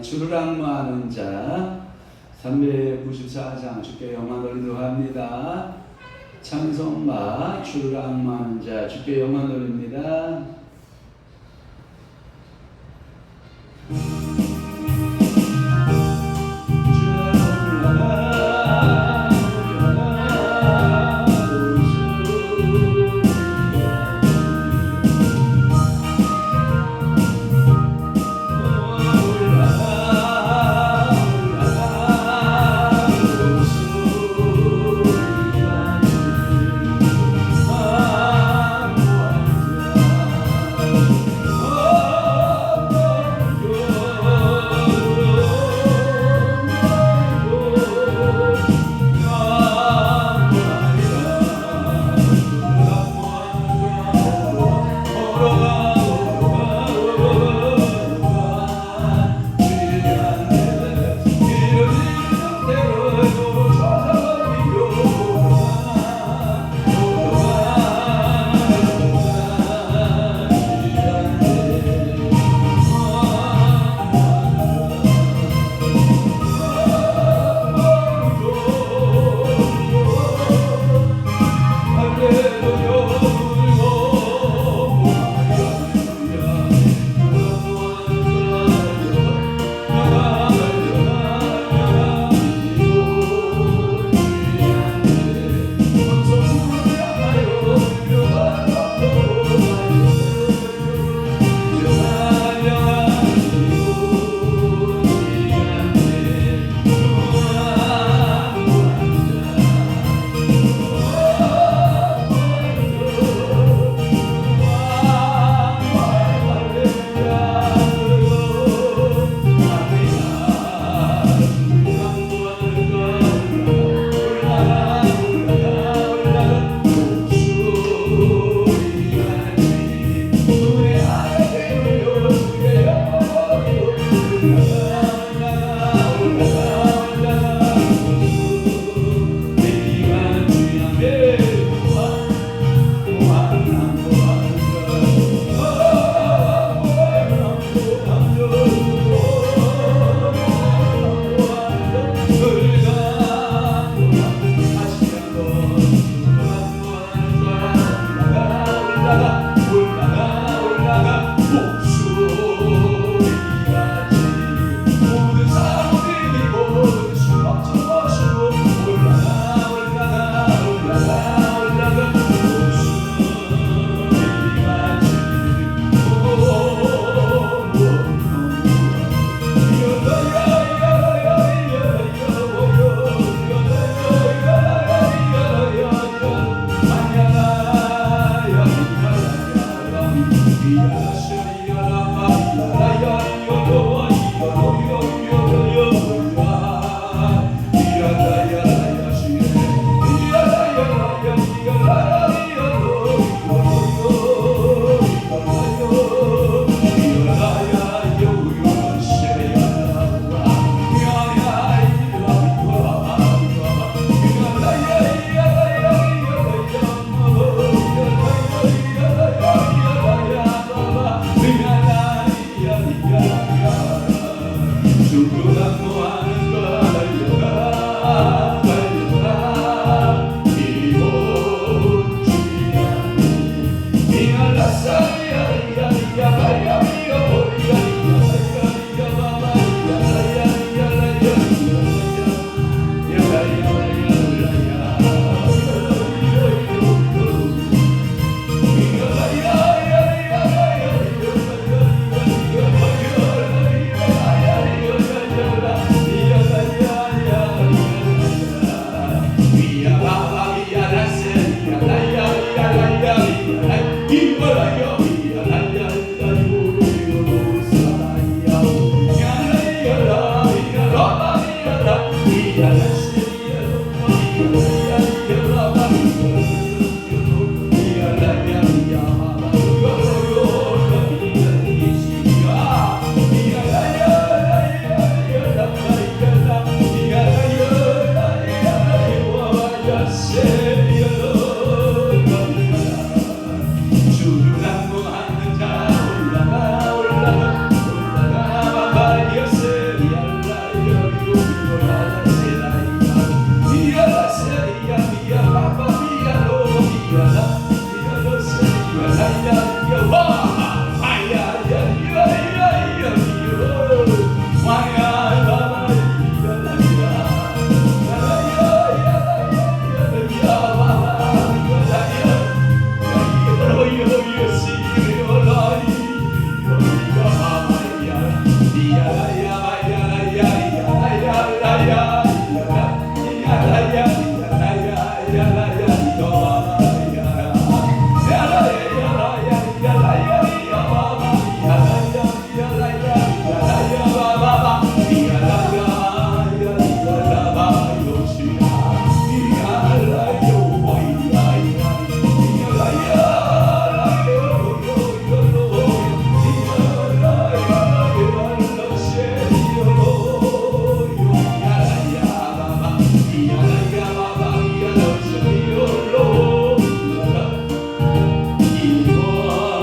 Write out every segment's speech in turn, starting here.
주를 악무하는 자 394장 주께 영광 돌리도록 합니다. 찬송가 주를 악무하는 자 주께 영광 돌립니다.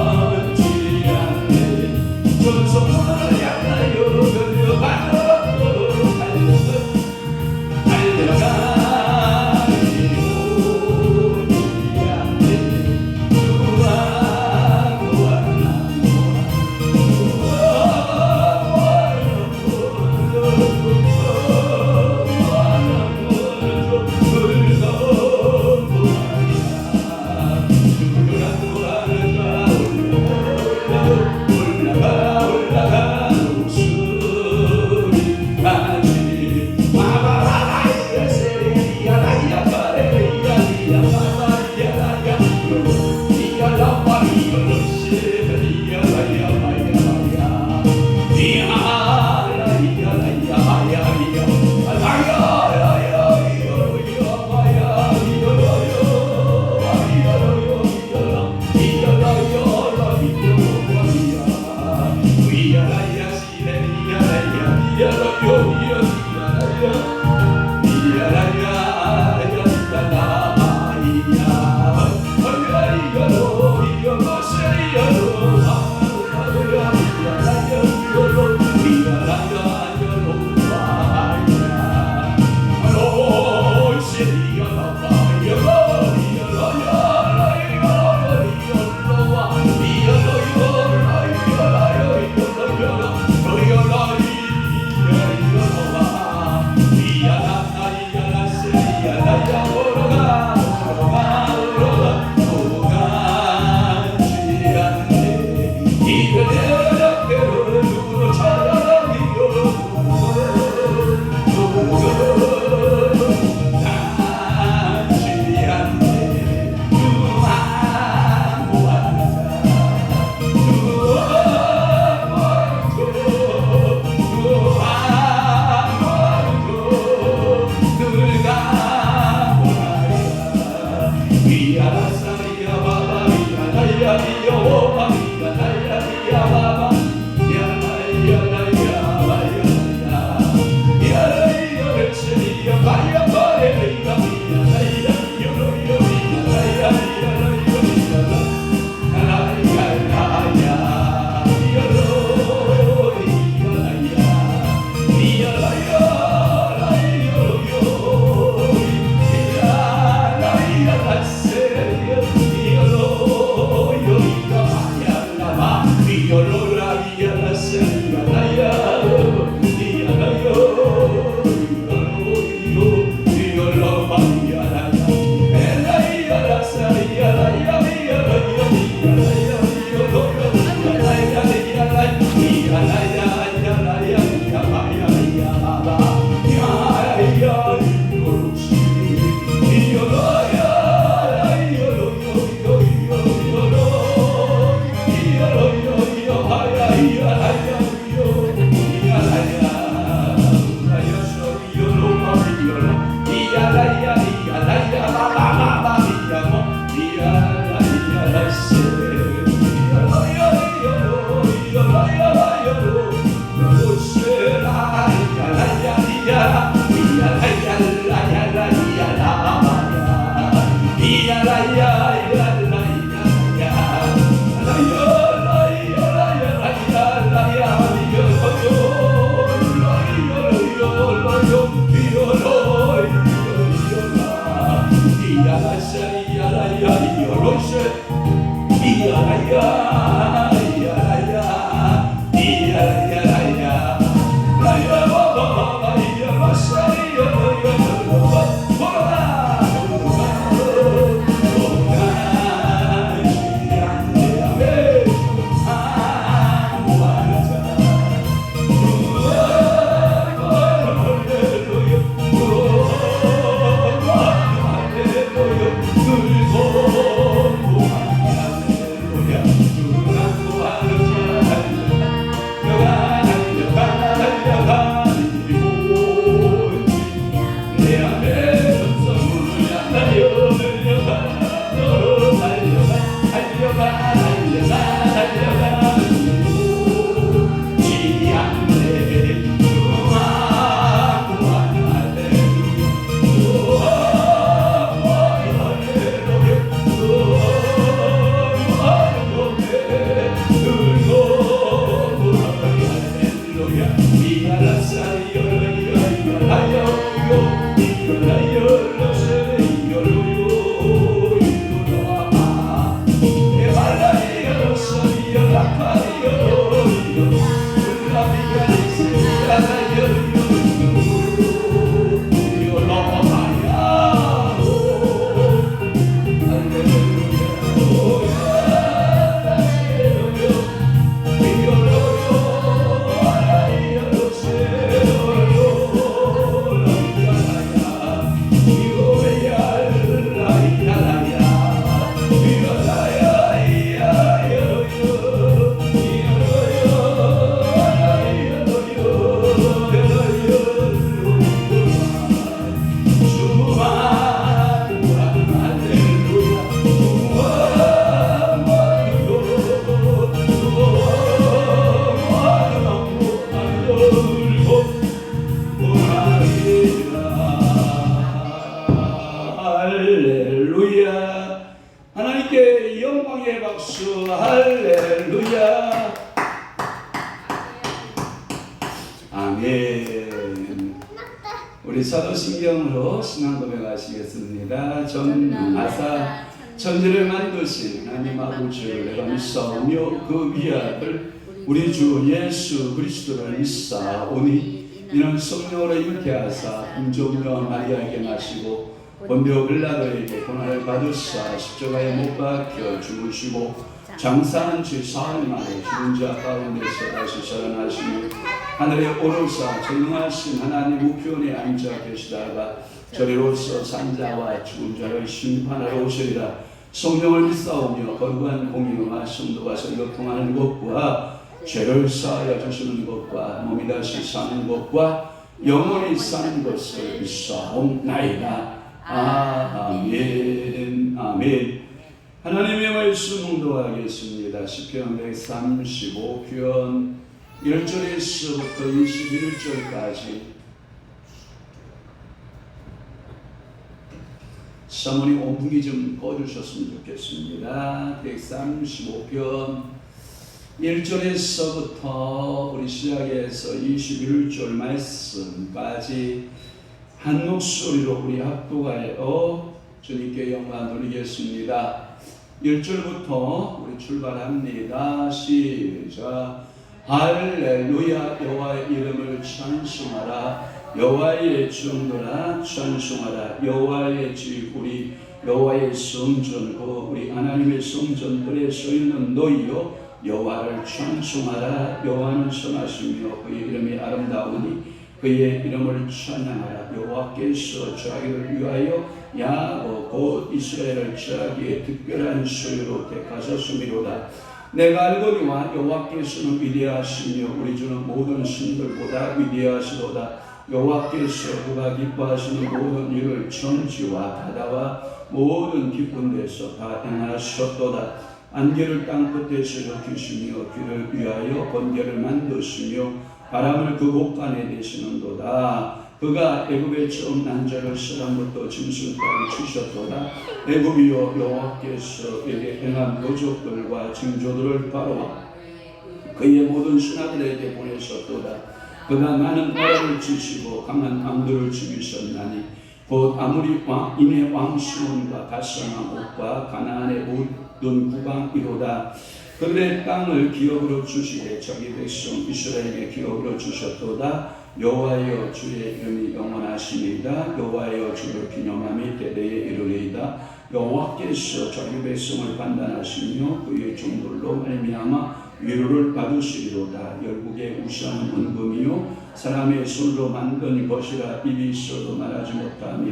이번지 않네 전성을 향하여 할렐루야. 하나님께 영광의 박수. 할렐루야. 아멘. 우리 사도신경으로 신앙 고백하시겠습니다. 전 아사 천지를 만드신 하나님 아버지를 내가 믿사오며 그 위아들 우리 주 예수 그리스도를 믿사오니 이는 성령으로 임케 하사 음종녀 마리아에게 나시고 본디오 빌라도에게 고난을 받으사 십자가에 못 박혀 죽으시고 장사한 지 사흘 만에 죽은 자 가운데서 다시 살아나시며 하늘에 오르사 전능하신 하나님 우편에 앉아 계시다가 저리로서 산자와 죽은 자를 심판하러 오시리라. 성령을 믿사오며 거룩한 공의와 성도가 설교통하는 것과 죄를 사하여 주시는 것과 몸이 다시 사는 것과 영원히 사는 것을 믿사옵나이다. 아멘. 아멘. 하나님의 말씀 묵도하겠습니다. 시편 135편 1절에서부터 21절까지. 사모님 온풍기 좀 꺼주셨으면 좋겠습니다. 135편 1절에서부터 우리 시작해서 21절 말씀까지 한 목소리로 우리 합독하여 주님께 영광 돌리겠습니다. 1절부터 우리 출발합니다. 시작. 할렐루야. 여호와의 이름을 찬송하라. 여호와의 증거라 찬송하라. 여호와의 지구리 여호와의 성전 우리 하나님의 성전들에 서있는 너희여 여호와를 찬송하라. 여호와는 선하시며 그의 이름이 아름다우니 그의 이름을 찬양하라. 여호와께서 자기를 위하여 야곱 곧 이스라엘을 자기의 특별한 소유로 택하셨음이로다. 내가 알거니와 여호와께서는 위대하시며 우리 주는 모든 신들보다 위대하시도다. 여호와께서 그가 기뻐하시는 모든 일을 천지와 바다와 모든 깊은 데서 다 행하셨도다. 안개를 땅끝에서 덮으시며 귀를 위하여 번개를 만드시며 바람을 그 곳간에 내시는도다. 그가 애굽에 처음 난 자를 사람부터 짐승까지 치셨도다. 애굽이여 여호와께서 그에게 행한 도적들과 징조들을 바로와 그의 모든 신하들에게 보내셨도다. 그가 많은 나라를 치시고 강한 왕들을 죽이셨나니 곧 아무리 이내 왕 시몬과 가스왕 옥과 가나안의 모든 국왕이로다. 그들의 땅을 기업으로 주시되 자기 백성 이스라엘에게 기업으로 주셨도다. 여호와여 주의 이름이 영원하시니이다. 여호와여 주를 기념함이 대대에 이르리이다. 여호와께서 자기 백성을 판단하시며 그의 종들로 말미암아 위로를 받으시리로다. 열국의 우상은 은금이요 사람의 손으로 만든 것이라. 입이 있어도 말하지 못하며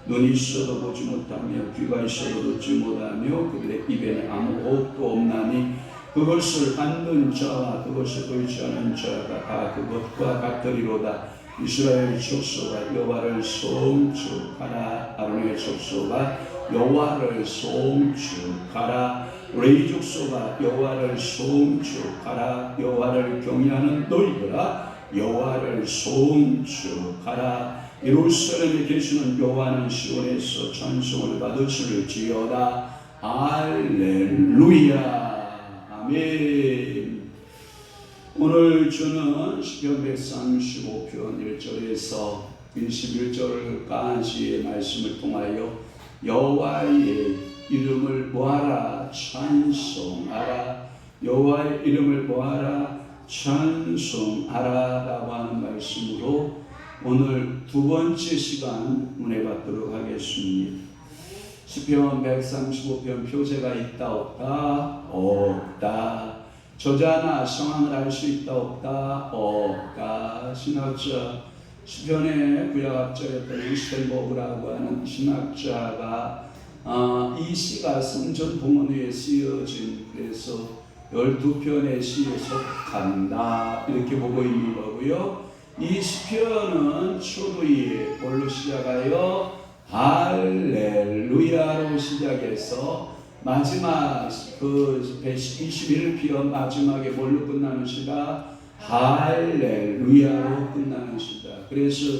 눈이 있어도 보지 못하며 귀가 있어도 듣지 못하며 그들의 입에는 아무 호흡도 없나니 그것을 받는 자와 그것을 의지하는 자가 다 그것과 같으리로다. 이스라엘 족속아 여호와를 송축하라. 아론의 족속아 여호와를 송축하라. 레위 족속아 여호와를 송축하라. 여호와를 경외하는 너희들아 여호와를 송축하라. 예루살렘에 계시는 여호와는 시온에서 찬송을 받으실지어다. 할렐루야. 아멘. 오늘 주는 시편 135편 1절에서 21절까지의 말씀을 통하여 여호와의 이름을 모아라 찬송하라, 여호와의 이름을 모아라 찬송하라 라고 하는 말씀으로 오늘 두 번째 시간 은혜 받도록 하겠습니다. 시편 135편 표제가 있다 없다? 없다. 저자나 상황을 알 수 있다 없다? 없다. 신학자 시편의 구약학자였던 스텐버그라고 하는 신학자가 이 시가 성전 봉헌 위에 쓰여진, 그래서 12편의 시에 속한다 이렇게 보고 있는 거고요. 이 시편은 초두에 뭘로 시작하여 할렐루야로 시작해서 마지막 그 121편 마지막에 뭘로 끝나는 시다? 할렐루야로 끝나는 시다. 그래서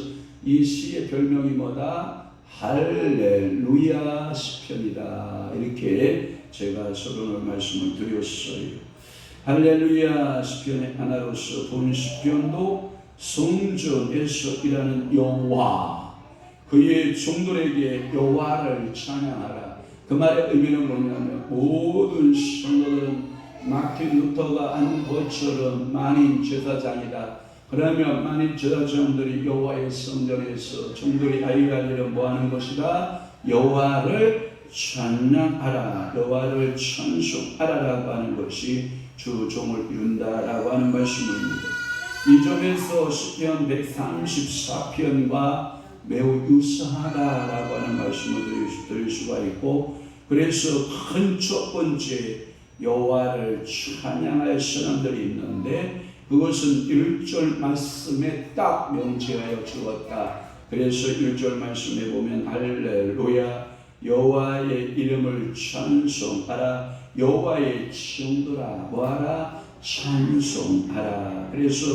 이 시의 별명이 뭐다? 할렐루야 시편이다. 이렇게 제가 서론을 말씀을 드렸어요. 할렐루야 시편의 하나로서 본 시편도 성전에서 일하는 여호와, 그의 종들에게 여호와를 찬양하라. 그 말의 의미는 뭐냐면 모든 성도들은 마틴 루터가 하는 것처럼 만인 제사장이다. 그러면 만인 제사장들이 여호와의 성전에서 종들이 아이할 일은 뭐하는 것이다? 여호와를 찬양하라, 여호와를 찬송하라라고 하는 것이 주 종을 이룬다라고 하는 말씀입니다. 이 점에서 시편 134편과 매우 유사하다라고 하는 말씀을 드릴 수가 있고, 그래서 큰 첫 번째 여호와를 찬양할 사람들이 있는데 그것은 1절 말씀에 딱 명제하여 주었다. 그래서 1절 말씀에 보면 할렐루야 여호와의 이름을 찬송하라, 여호와의 정도라 뭐하라? 찬송하라. 그래서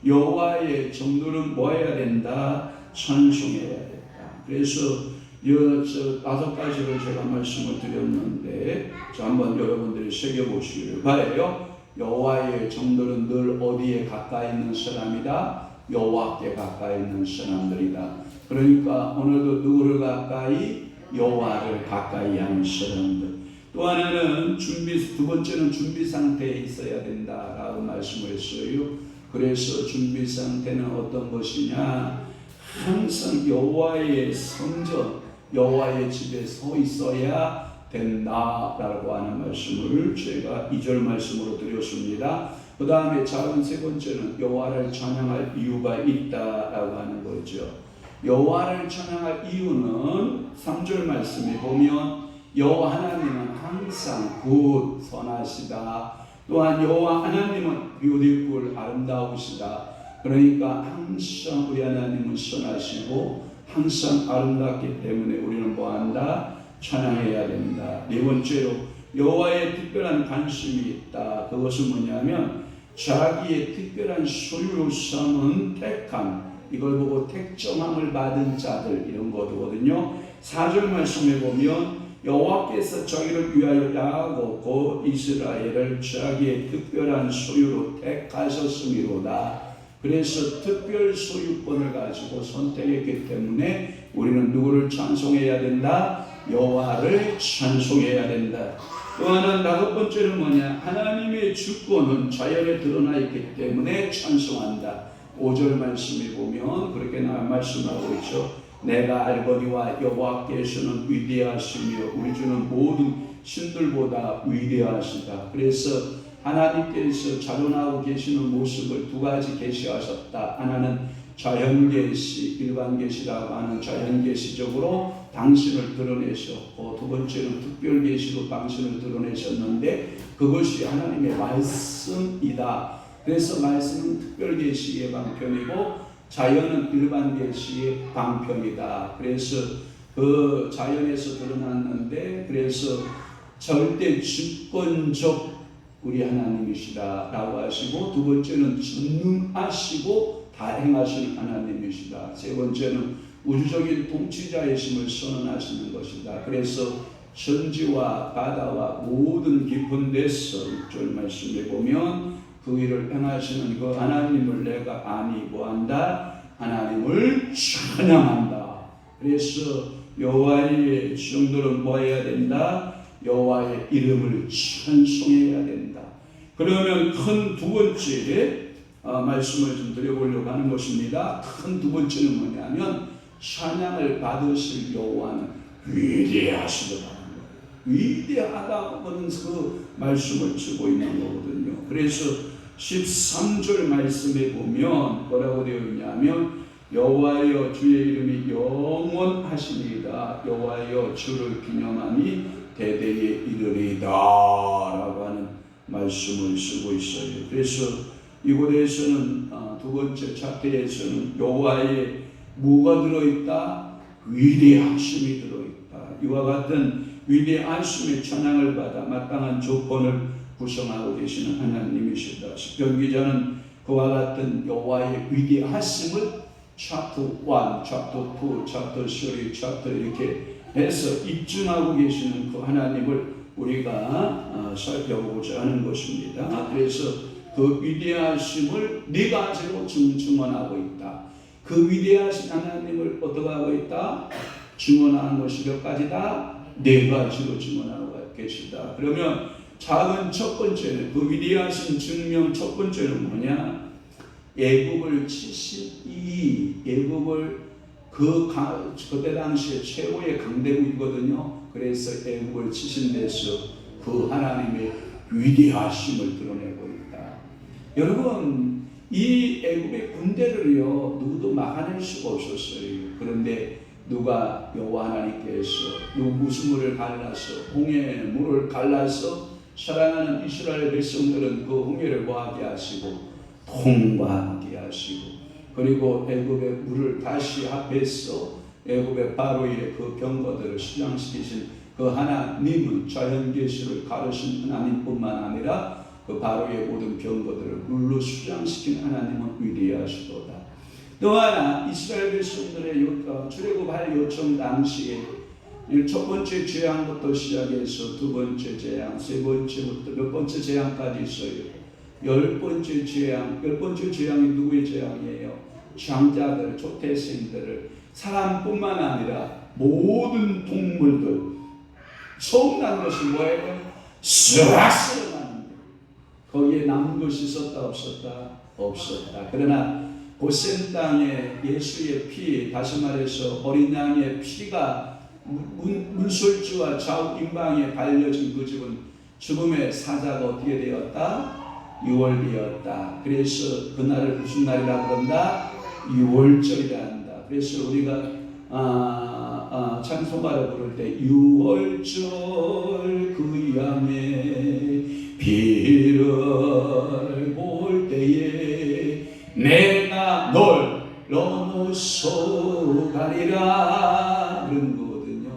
여호와의 정도는 뭐 해야 된다? 찬송해야 된다. 그래서 다섯 가지를 제가 말씀을 드렸는데 한번 여러분들이 새겨보시기를 바라요. 여호와의 정도는 늘 어디에 가까이 있는 사람이다? 여호와께 가까이 있는 사람들이다. 그러니까 오늘도 누구를 가까이? 여호와를 가까이 하는 사람들. 또 하나는 두 번째는 준비 상태에 있어야 된다라고 말씀을 했어요. 그래서 준비 상태는 어떤 것이냐? 항상 여호와의 성전, 여호와의 집에 서 있어야 된다라고 하는 말씀을 제가 2절 말씀으로 드렸습니다. 그 다음에 작은 세 번째는 여호와를 찬양할 이유가 있다라고 하는 거죠. 여호와를 찬양할 이유는 3절 말씀에 보면 여호와 하나님은 항상 굿 선하시다. 또한 여호와 하나님은 beautiful 아름다우시다. 그러니까 항상 우리 하나님은 선하시고 항상 아름답기 때문에 우리는 뭐한다? 찬양해야 된다. 네 번째로 여호와의 특별한 관심이 있다. 그것은 뭐냐면 자기의 특별한 소유로 삼은 택함, 이걸 보고 택정함을 받은 자들 이런 거거든요. 4절 말씀에 보면 여호와께서 자기를 위하여 야곱과 이스라엘을 자기의 특별한 소유로 택하셨음이로다. 그래서 특별 소유권을 가지고 선택했기 때문에 우리는 누구를 찬송해야 된다? 여호와를 찬송해야 된다. 또 하나 다섯 번째는 뭐냐? 하나님의 주권은 자연에 드러나 있기 때문에 찬송한다. 5절 말씀에 보면 그렇게 말씀하고 있죠. 내가 알거니와 여호와께서는 위대하시며 우리 주는 모든 신들보다 위대하시다. 그래서 하나님께서 자존하고 계시는 모습을 두 가지 계시하셨다. 하나는 자연계시, 일반계시라고 하는 자연계시적으로 당신을 드러내셨고, 두 번째는 특별계시로 당신을 드러내셨는데 그것이 하나님의 말씀이다. 그래서 말씀은 특별계시의 방편이고 자연은 일반계시의 방편이다. 그래서 그 자연에서 드러났는데 그래서 절대 주권적 우리 하나님이시다 라고 하시고, 두 번째는 전능하시고 다행하시는 하나님이시다. 세 번째는 우주적인 통치자이심을 선언하시는 것이다. 그래서 천지와 바다와 모든 깊은 데서 6절 말씀에 보면 그 일을 행하시는 그 하나님을 내가 아니 뭐한다? 하나님을 찬양한다. 그래서 여호와의 종들은 뭐 해야 된다? 여호와의 이름을 찬송해야 된다. 그러면 큰 두 번째 말씀을 좀 드려보려고 하는 것입니다. 큰 두 번째는 뭐냐면 찬양을 받으실 여호와는 위대하시더라. 위대하다고는 그 말씀을 주고 있는 거거든요. 그래서 13절 말씀에 보면 뭐라고 되어 있냐면 여호와여 주의 이름이 영원하시니이다. 여호와여 주를 기념함이 대대에 이르리이다 라고 하는 말씀을 쓰고 있어요. 그래서 이곳에서는 두 번째 차트에서는 여호와의 뭐가 들어있다? 위대하심이 들어있다. 이와 같은 위대하심의 찬양을 받아 마땅한 조건을 구성하고 계시는 하나님이시다. 시편 기자는 그와 같은 여호와의 위대하심을 챕터 1, 챕터 2, 챕터 3, 챕터 이렇게 해서 입증하고 계시는 그 하나님을 우리가 살펴보고자 하는 것입니다. 그래서 그 위대하심을 네 가지로 증언하고 있다. 그 위대하신 하나님을 어떻게 하고 있다? 증언하는 것이 몇 가지다? 네 가지로 증언하고 계시다. 그러면 작은 첫 번째는 그 위대하신 증명 첫 번째는 뭐냐? 애굽을 치신 이 애굽을 그때 당시에 최고의 강대국이거든요. 그래서 애굽을 치신 데서 그 하나님의 위대하심을 드러내고 있다. 여러분, 이 애굽의 군대를요 누구도 막아낼 수가 없었어요. 그런데 누가 여호와 하나님께서 무슨 물을 갈라서 홍해의 물을 갈라서 사랑하는 이스라엘 백성들은 그 홍해를 뭐하게 하시고 통과하게 하시고 그리고 애굽의 물을 다시 합해서 애굽의 바로의 그 병거들을 수장시키신 그 하나님은 자연계시를 가르신 하나님뿐만 아니라 그 바로의 모든 병거들을 물로 수장시킨 하나님은 위대하시도다. 또 하나 이스라엘 백성들의 출애굽할 요청 당시에 첫 번째 재앙부터 시작해서 두 번째 재앙, 세 번째부터 몇 번째 재앙까지 있어요. 열 번째 재앙이 누구의 재앙이에요? 장자들, 초태생들을 사람뿐만 아니라 모든 동물들. 처음 난 것이 뭐예요? 쓰라쓰라는 거기에 남은 것이 있었다 없었다? 없었다. 그러나 고센 땅에 예수의 피, 다시 말해서 어린 양의 피가 문술주와 좌우 임방에 발려진 그 집은 죽음의 사자가 어떻게 되었다? 유월되었다. 그래서 그날을 무슨 날이라 그런다? 유월절이라 한다. 그래서 우리가 찬송가를 부를 때 유월절 그 양의 피를 볼 때에 내가 널 넘어서 가리라 그런 거거든요.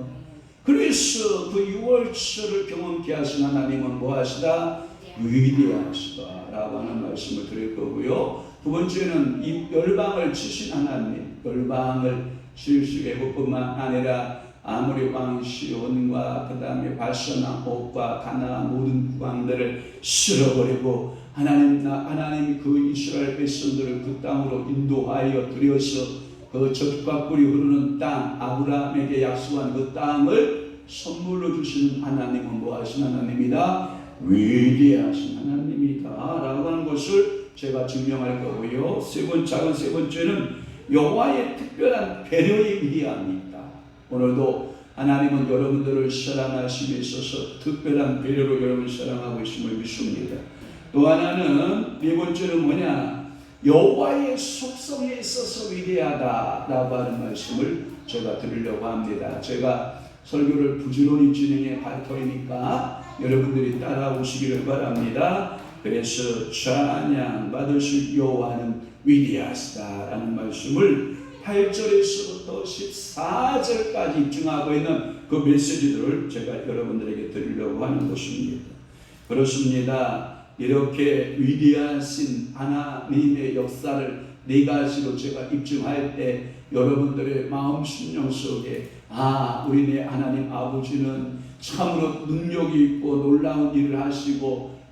그래서 그 유월절을 경험케 하신 하나님은 뭐하시다? 위대하시다 라고 하는 말씀을 드릴 거고요. 두 번째는 이 열방을 치신 하나님, 열방을 칠수 애굽뿐만 아니라 아모리 왕 시온과 그 다음에 바샤나 옥과 가나안 모든 국왕들을 쓸어버리고 하나님이 그 이스라엘 백성들을 그 땅으로 인도하여 들여서 그 젖과 꿀이 흐르는 땅 아브라함에게 약속한 그 땅을 선물로 주시는 하나님은 뭐하신 하나님이다? 위대하신 하나님이다 라고 하는 것을 제가 증명할 거고요. 작은 세 번째는 여호와의 특별한 배려의 위대함이 있다. 오늘도 하나님은 여러분들을 사랑하심에 있어서 특별한 배려로 여러분을 사랑하고 있음을 믿습니다. 또 하나는 네 번째는 뭐냐? 여호와의 속성에 있어서 위대하다라고 하는 말씀을 제가 드리려고 합니다. 제가 설교를 부지런히 진행해 갈 터이니까 여러분들이 따라오시기를 바랍니다. 그래서 찬양 받으실 여호와는 위대하시다라는 말씀을 8절에서부터 14절까지 입증하고 있는 그 메시지들을 제가 여러분들에게 드리려고 하는 것입니다. 그렇습니다. 이렇게 위대하신 하나님의 역사를 네 가지로 제가 입증할 때 여러분들의 마음 심령 속에 우리네 하나님 아버지는 참으로 능력이 있고 놀라운 일을 하시고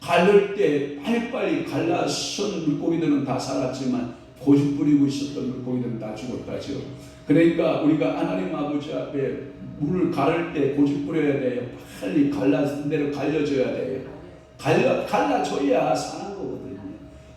갈릴 때 빨리빨리 갈라선 물고기들은 다 살았지만 고집 부리고 있었던 물고기들은 다 죽었다죠. 그러니까 우리가 하나님 아버지 앞에 물을 가를 때 고집 부려야 돼요. 빨리 갈라진 대로 갈려줘야 돼요. 갈라줘야 사는 거거든요.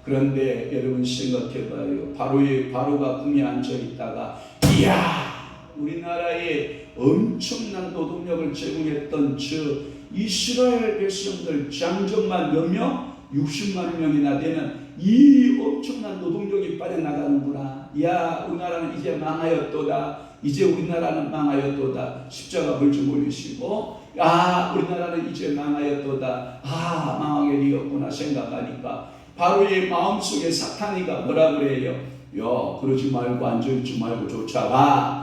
그런데 여러분 생각해봐요. 바로가 궁에 앉아있다가 이야, 우리나라에 엄청난 노동력을 제공했던 저 이스라엘 백성들 장정만 몇 명? 60만 명이나 되는 이 엄청난 노동력이 빠져나가는구나. 야, 우리나라는 이제 망하였도다. 이제 우리나라는 망하였도다. 십자가 벌점 올리시고, 아, 우리나라는 이제 망하였도다. 아, 망하게 되었구나 생각하니까 바로의 마음속에 사탄이가 뭐라 그래요? 야, 그러지 말고 앉아있지 말고 쫓아가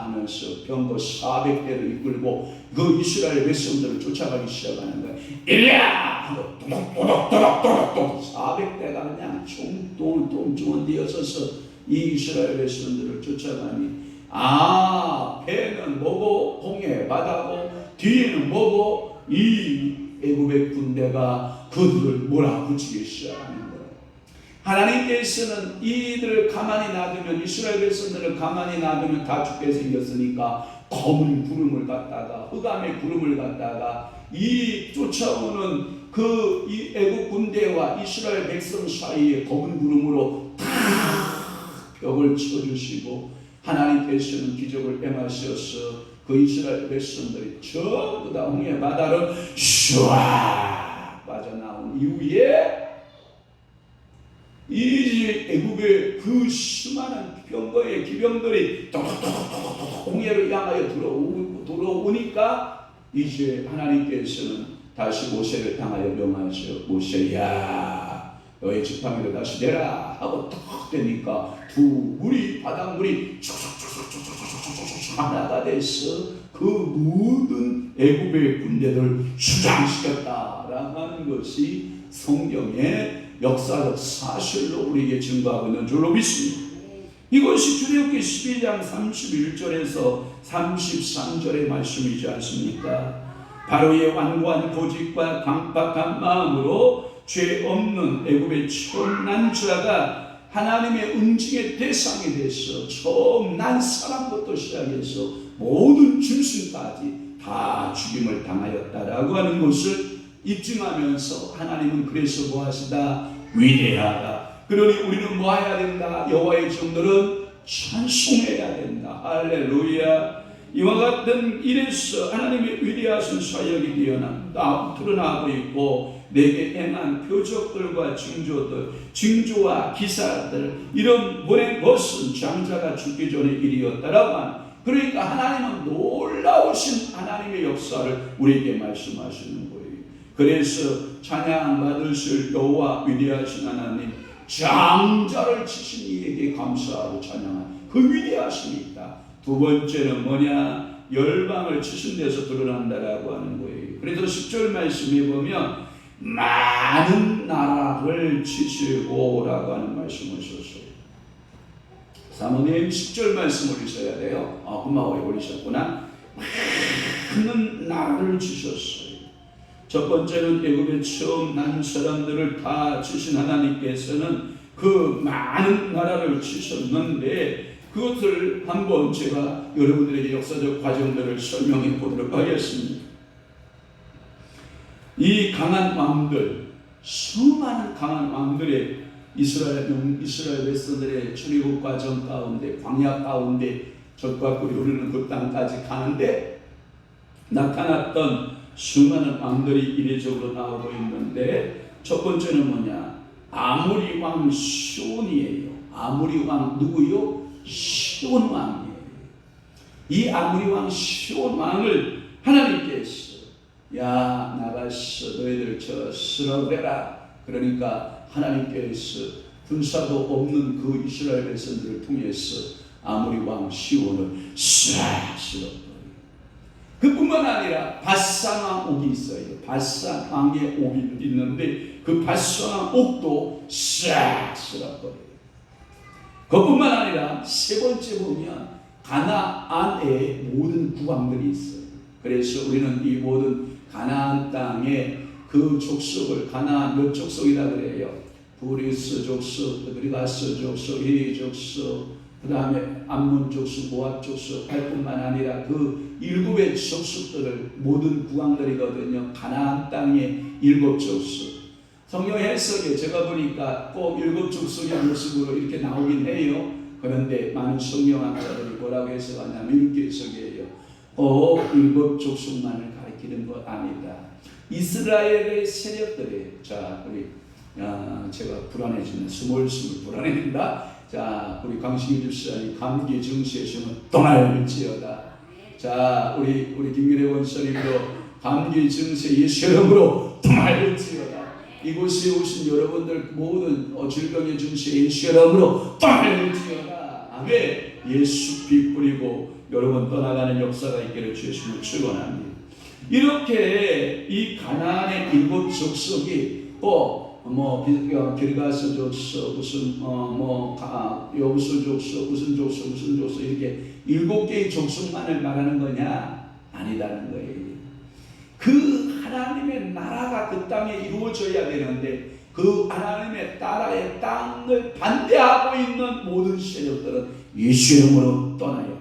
하면서 병거 400대를 이끌고 그 이스라엘 백성들을 쫓아가기 시작하는 거예요. 이리야! 하고 또덕또덕 400대가 그냥 똥주머니 뒤어서서 이 이스라엘 백성들을 쫓아가니, 아, 배는 뭐고 홍해 바다고 뒤에는 뭐고 이 애굽의 군대가 그들을 몰아붙이기 시작하는 거예요. 하나님께서는 이들을 가만히 놔두면, 이스라엘 백성들을 가만히 놔두면 다 죽게 생겼으니까 검은 구름을 갖다가, 흑암의 구름을 갖다가 이 쫓아오는 이 애국 군대와 이스라엘 백성 사이에 검은 구름으로 다 벽을 쳐주시고, 하나님께서는 기적을 행하셔서 그 이스라엘 백성들이 전부 다 홍해 바다를 슈아 빠져나온 이후에 이 애굽의 그 수많은 병거의 기병들이 홍해를 향하여 들어오니까 이제 하나님께서는 다시 모세를 향하여 명하셔. 모세야, 너의 지팡이를 다시 내라 하고 탁 되니까 바닷물이 하나가 돼서 그 모든 애굽의 군대를 수장시켰다라는 것이 성경의 역사적 사실로 우리에게 증거하고 있는 줄로 믿습니다. 이것이 출애굽기 12장 31절에서 33절의 말씀이지 않습니까? 바로의 완고한 고집과 강박한 마음으로 죄 없는 애굽의 처음 난 자가 하나님의 응징의 대상이 돼서 처음 난 사람부터 시작해서 모든 짐승까지 다 죽임을 당하였다라고 하는 것을 입증하면서 하나님은 그래서 뭐 하시다? 위대하다. 그러니 우리는 뭐 해야 된다? 여호와의 종들은 찬송해야 된다. 할렐루야. 이와 같은 일에서 하나님의 위대하신 사역이 드러나고 있고, 내게 행한 표적들과 징조들, 징조와 기사들, 이런 모든 것은 장자가 죽기 전의 일이었다라고 하는, 그러니까 하나님은 놀라우신 하나님의 역사를 우리에게 말씀하시는 거예요. 그래서 찬양 받으실 여호와 위대하신 하나님, 장자를 치신 이에게 감사하고 찬양한 그 위대하심이 있다. 두 번째는 뭐냐? 열방을 치신 데서 드러난다라고 하는 거예요. 그래서 10절 말씀에 보면 많은 나라를 치시고 라고 하는 말씀을 썼어요. 사모님 10절 말씀 올리셔야 돼요. 고마워요, 올리셨구나. 많은 나라를 치셨어요. 첫 번째는 애굽에 처음 난 사람들을 다 치신 하나님께서는 그 많은 나라를 치셨는데, 그것을 한번 제가 여러분들에게 역사적 과정들을 설명해 보도록 하겠습니다. 이 강한 왕들, 수많은 강한 왕들의 이스라엘 백성들의 출애굽 과정 가운데, 광야 가운데 적과 꿀이 흐르는 그 땅까지 가는데 나타났던 수많은 왕들이 이례적으로 나오고 있는데, 첫 번째는 뭐냐? 아모리 왕 시온이에요. 아모리 왕 누구요? 시온 왕이에요. 이 아모리 왕 시온 왕을 하나님께서 야, 나가서 너희들 쓸어내라. 그러니까 하나님께서 군사도 없는 그 이스라엘 백성들을 통해서 아모리 왕 시온을 싹 쓸어버려요. 그뿐만 아니라 바산 왕 옥이 있어요. 바산 왕의 옥이 있는데 그 바산 왕 옥도 싹 쓸어버려요. 그뿐만 아니라 세 번째 보면 가나안에 모든 국왕들이 있어요. 그래서 우리는 이 모든 가나안 땅의 그 족속을 가나안 몇 족속이라 그래요? 브리스 족속, 그리가스 족속, 이 족속, 그 다음에 암몬 족속, 모압 족속 할 뿐만 아니라 그 7의 족속들을 모든 국왕들이거든요. 가나안 땅의 7 족속. 성경 해석에 제가 보니까 꼭 7 족속의 모습으로 이렇게 나오긴 해요. 그런데 많은 성경학자들이 뭐라고 해석하냐면 이렇게 해석해요. 7 족속만을 가리키는 것 아니다. 이스라엘의 세력들이, 자 우리 제가 불안해지는 스물스물 불안해진다. 자 우리 강신규 집사님 감기 증세에서는 떠날지어다. 자 우리 김규래 원사님도 감기 증세 예수 이름으로 떠날지어다. 이곳에 오신 여러분들 모든 질병의 증세 예수 이름으로 떠날지어다. 아멘. 예수 피 뿌리고 여러분 떠나가는 역사가 있기를 주님을 축원합니다. 이렇게 이 가나안의 7 족속이 길가스 족속, 무슨 여부수 족속, 무슨 족속 이렇게 7개의 족속만을 말하는 거냐? 아니다는 거예요. 그 하나님의 나라가 그 땅에 이루어져야 되는데 그 하나님의 나라의 땅을 반대하고 있는 모든 세력들은 예수 이름으로 떠나야 됩니다.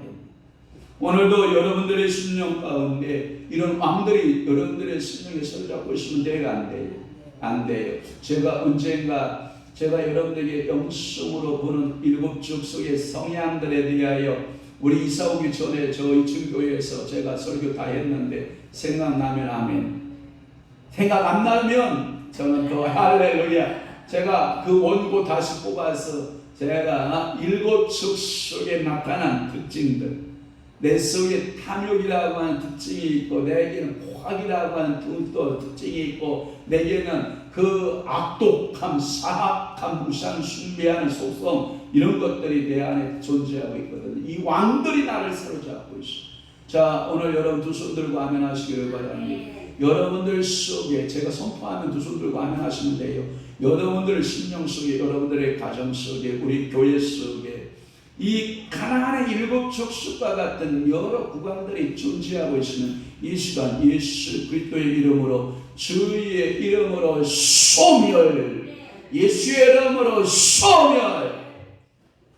오늘도 여러분들의 심령 가운데 이런 왕들이 여러분들의 심령에 서잡고 있으면 돼요? 안 돼요? 안 돼요. 제가 언젠가 여러분들에게 영성으로 보는 7 족속의 성향들에 대하여 우리 이사 오기 전에 저희 증교회에서 제가 설교 다 했는데 생각나면 아멘, 생각 안 나면 저는 또 할렐루야. 제가 그 원고 다시 뽑아서 제가 7 족속에 나타난 특징들, 내 속에 탐욕이라고 하는 특징이 있고, 내게는 포악이라고 하는 또 특징이 있고, 내게는 그 악독함, 사악함, 우상 숭배하는 속성, 이런 것들이 내 안에 존재하고 있거든요. 이 왕들이 나를 사로잡고 있어. 자 오늘 여러분 두 손 들고 아멘 하시기를 바랍니다. 여러분들 속에 제가 선포하면 두 손 들고 아멘 하시면 돼요. 여러분들 심령 속에, 여러분들의 가정 속에, 우리 교회 속에 이 가나안의 7 족속과 같은 여러 국왕들이 존재하고 있으면 이 시간 예수 그리스도의 이름으로, 주의 이름으로 소멸, 예수의 이름으로 소멸.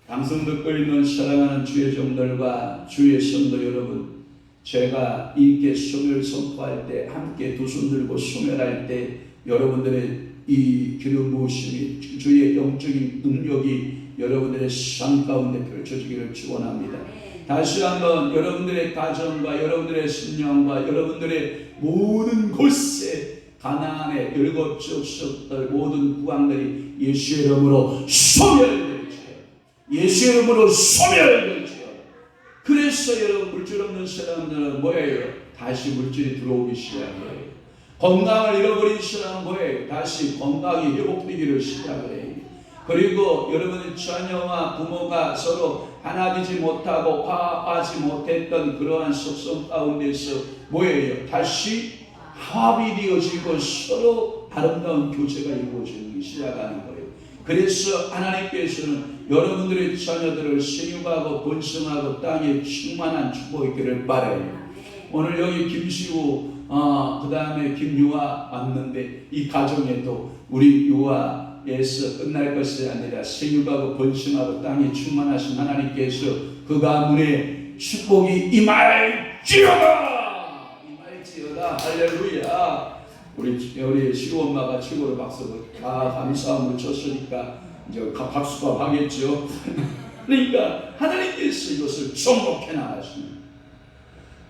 방송 듣고 있는 사랑하는 주의 종들과 주의 성도 여러분, 제가 이렇게 소멸 선포할 때, 함께 두 손 들고 소멸할 때 여러분들의 이 기름 부으심이, 주의 영적인 능력이 여러분들의 삶 가운데 펼쳐지기를 축원합니다. 다시 한번 여러분들의 가정과 여러분들의 심령과 여러분들의 모든 곳에 가나안의 7 족속들 모든 국왕들이 예수의 이름으로 소멸될지어다. 예수의 이름으로 소멸될지어다. 그래서 여러분 물질 없는 사람들은 뭐예요? 다시 물질이 들어오기 시작해요. 건강을 잃어버린 사람은 뭐예요? 다시 건강이 회복되기를 시작을 해요. 그리고 여러분의 자녀와 부모가 서로 하나되지 못하고 화합하지 못했던 그러한 속성 가운데서 뭐예요? 다시 화합이 되어지고 서로 아름다운 교제가 이루어지기 시작하는 거예요. 그래서 하나님께서는 여러분들의 자녀들을 생육하고 번성하고 땅에 충만한 축복이기를 바라요. 오늘 여기 김시우 그 다음에 김유아 왔는데 이 가정에도 우리 유아에서 끝날 것이 아니라 생육하고 번성하고 땅에 충만하신 하나님께서 그 가문에 축복이 임할지어다. 임할지어다. 할렐루야. 우리 시우 엄마가 최고로 박수 감사함을 쳤으니까 이제 박수가 하겠죠. 그러니까 하나님께서 이것을 정복해 나가십니다.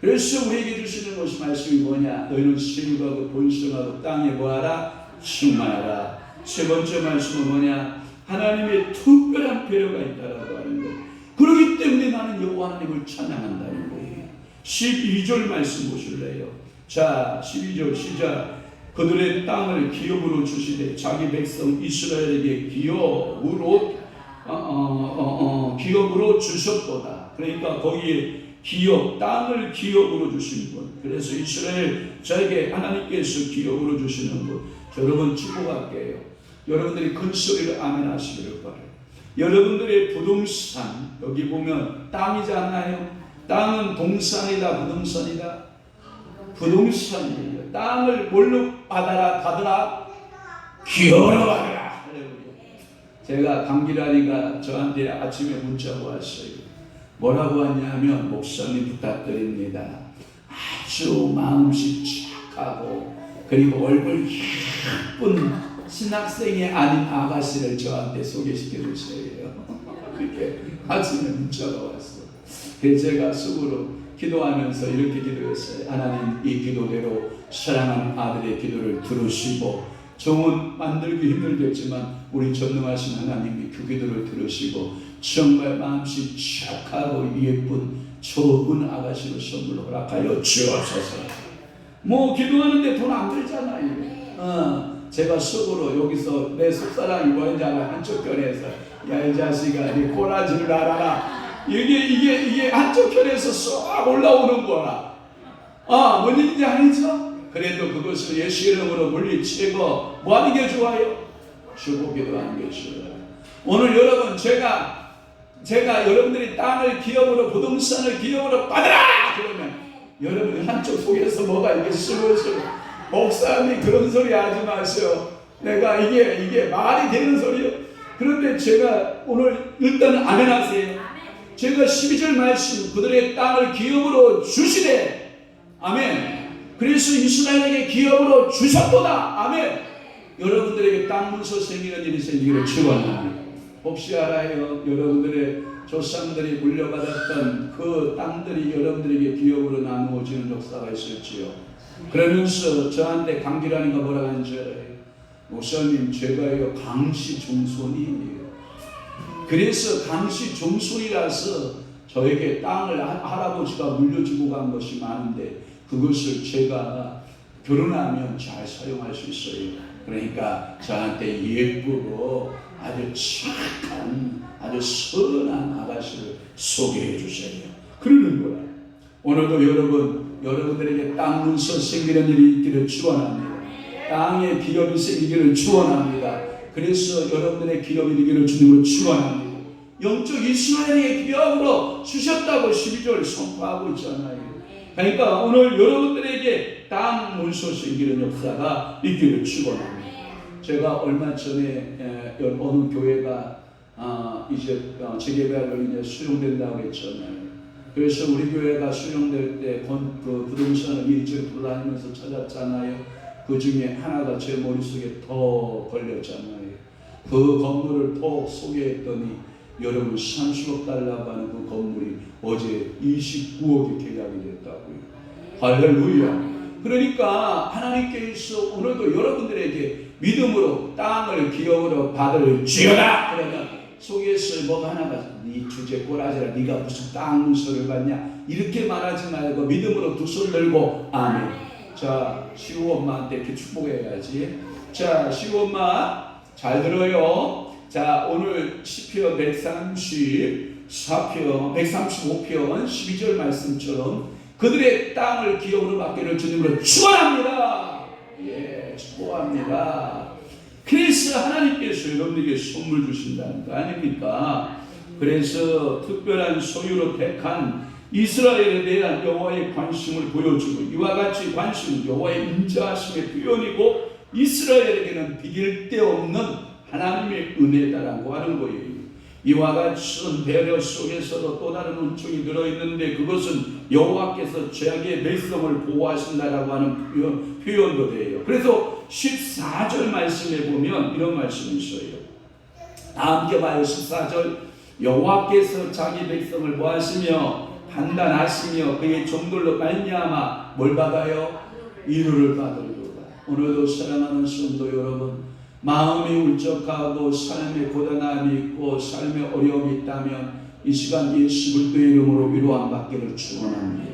그래서 우리에게 주시는 것이 말씀이 뭐냐? 너희는 생육하고 번성하고 땅에 뭐하라? 충만하라. 세 번째 말씀은 뭐냐? 하나님의 특별한 배려가 있다라고 하는 거예요. 그렇기 때문에 나는 여호와 하나님을 찬양한다는 거예요. 12절 말씀 보실래요? 자, 12절 시작. 그들의 땅을 기업으로 주시되 자기 백성 이스라엘에게 기업으로 주셨도다. 그러니까 거기에 기업, 땅을 기업으로 주신 분. 그래서 이스라엘 저에게 하나님께서 기업으로 주시는 분. 여러분 축복할게요. 여러분들이 큰 소리로 아멘 하시기를 바라요. 여러분들의 부동산, 여기 보면 땅이지 않나요? 땅은 동산이다, 부동산이다? 부동산이에요. 땅을 뭘로 받으라? 기업으로 받으라. 제가 강기란이가 저한테 아침에 문자가 왔어요. 뭐라고 왔냐면, 목사님 부탁드립니다. 아주 마음씨 착하고 그리고 얼굴 예쁜 신학생이 아닌 아가씨를 저한테 소개시켜 주세요. 그렇게 아침에 문자가 왔어요. 그래서 제가 속으로 기도하면서 이렇게 기도했어요. 하나님, 이 기도대로 사랑하는 아들의 기도를 들으시고, 정원 만들기 힘들겠지만 우리 전능하신 하나님이 그 기도를 들으시고 정말 마음씨 착하고 예쁜 좋은 아가씨를 선물로 허락하여 주옵소서. 뭐 기도하는데 돈 안 들잖아요. 제가 속으로 여기서 내 속사랑이 뭔지 알아? 한쪽 편에서 야 이 자식아 네 꼬라지를 알아라. 이게 한쪽 편에서 쏙 올라오는 거라. 뭔 얘기인지 알죠? 그래도 그것을 예수 이름으로 물리치고 뭐 하는 게 좋아요? 주고 기도하는 게 좋아요. 오늘 여러분 제가 여러분들이 땅을 기업으로 부동산을 기업으로 받으라 그러면 여러분 한쪽 속에서 뭐가 이게 슬슬 목사님 그런 소리 하지 마세요. 내가 이게 말이 되는 소리요. 그런데 제가 오늘 일단 아멘 하세요. 제가 12절 말씀 그들의 땅을 기업으로 주시되 아멘. 그래서 이스라엘에게 기업으로 주셨도다. 아멘. 여러분들에게 땅 문서 생기는 일이 생기기를 축원합니다. 혹시 알아요? 여러분들의 조상들이 물려받았던 그 땅들이 여러분들에게 기업으로 나누어지는 역사가 있을지요. 그러면서 저한테 강기란이가 뭐라고 하는지 알아요? 목사님 제가요 강씨 종손이에요. 그래서 강씨 종손이라서 저에게 땅을 할아버지가 물려주고 간 것이 많은데 그것을 제가 결혼하면 잘 사용할 수 있어요. 그러니까 저한테 예쁘고 아주 착한 아주 선한 아가씨를 소개해 주세요. 그러는 거야. 오늘도 여러분들에게 땅 문서 생기는 일이 있기를 축원합니다. 땅에 기업이 생기기를 축원합니다. 그래서 여러분들의 기업이 되기를 주님으로 축원합니다. 영적 이스라엘에게 기업으로 주셨다고 12절 선포하고 있잖아요. 그러니까 오늘 여러분들에게 땅 문서 생기는 역사가 있기를 축원합니다. 제가 얼마 전에 어느 교회가 이제 재개발로 인해 수용된다고 했잖아요. 그래서 우리 교회가 수용될 때 그 부동산을 이리저리 돌아다니면서 찾았잖아요. 그 중에 하나가 제 머릿속에 더 걸렸잖아요. 그 건물을 더 소개했더니 여러분 30억 달러가 하는 그 건물이 어제 29억에 계약이 됐다고요. 할렐루야. 그러니까 하나님께서 오늘도 여러분들에게 믿음으로 땅을 기업으로 받을 지어다. 그러면 속에서 뭐가 하나가 네 주제 꼬라지라 네가 무슨 땅 문서를 받냐 이렇게 말하지 말고 믿음으로 두 손 들고 아멘. 자 시우 엄마한테 이렇게 축복해야지. 자 시우 엄마 잘 들어요. 자 오늘 시편 134편 135편 12절 말씀처럼 그들의 땅을 기업으로 받기를 주님으로 축원합니다. 예, 축복합니다. 그래서 하나님께서 여러분에게 선물 주신다는 거 아닙니까? 그래서 특별한 소유로 택한 이스라엘에 대한 여호와의 관심을 보여주고 이와 같이 관심은 여호와의 인자하심의 표현이고 이스라엘에게는 비길 데 없는 하나님의 은혜다라고 하는 거예요. 이와 같은 배려 속에서도 또 다른 은총이 들어있는데 그것은 여호와께서 죄악의 백성을 보호하신다라고 하는 표현도 돼요. 그래서 14절 말씀에 보면 이런 말씀이 있어요. 다 함께 봐요. 14절 여호와께서 자기 백성을 뭐하시며 판단하시며 그의 종들로 말미암아 뭘 받아요? 위로를 받으리로다. 오늘도 사랑하는 성도 여러분 마음이 울적하고 삶에 고단함이 있고 삶에 어려움이 있다면 이 시간 예수 그리스도의 이름으로 위로함 받기를 축원합니다.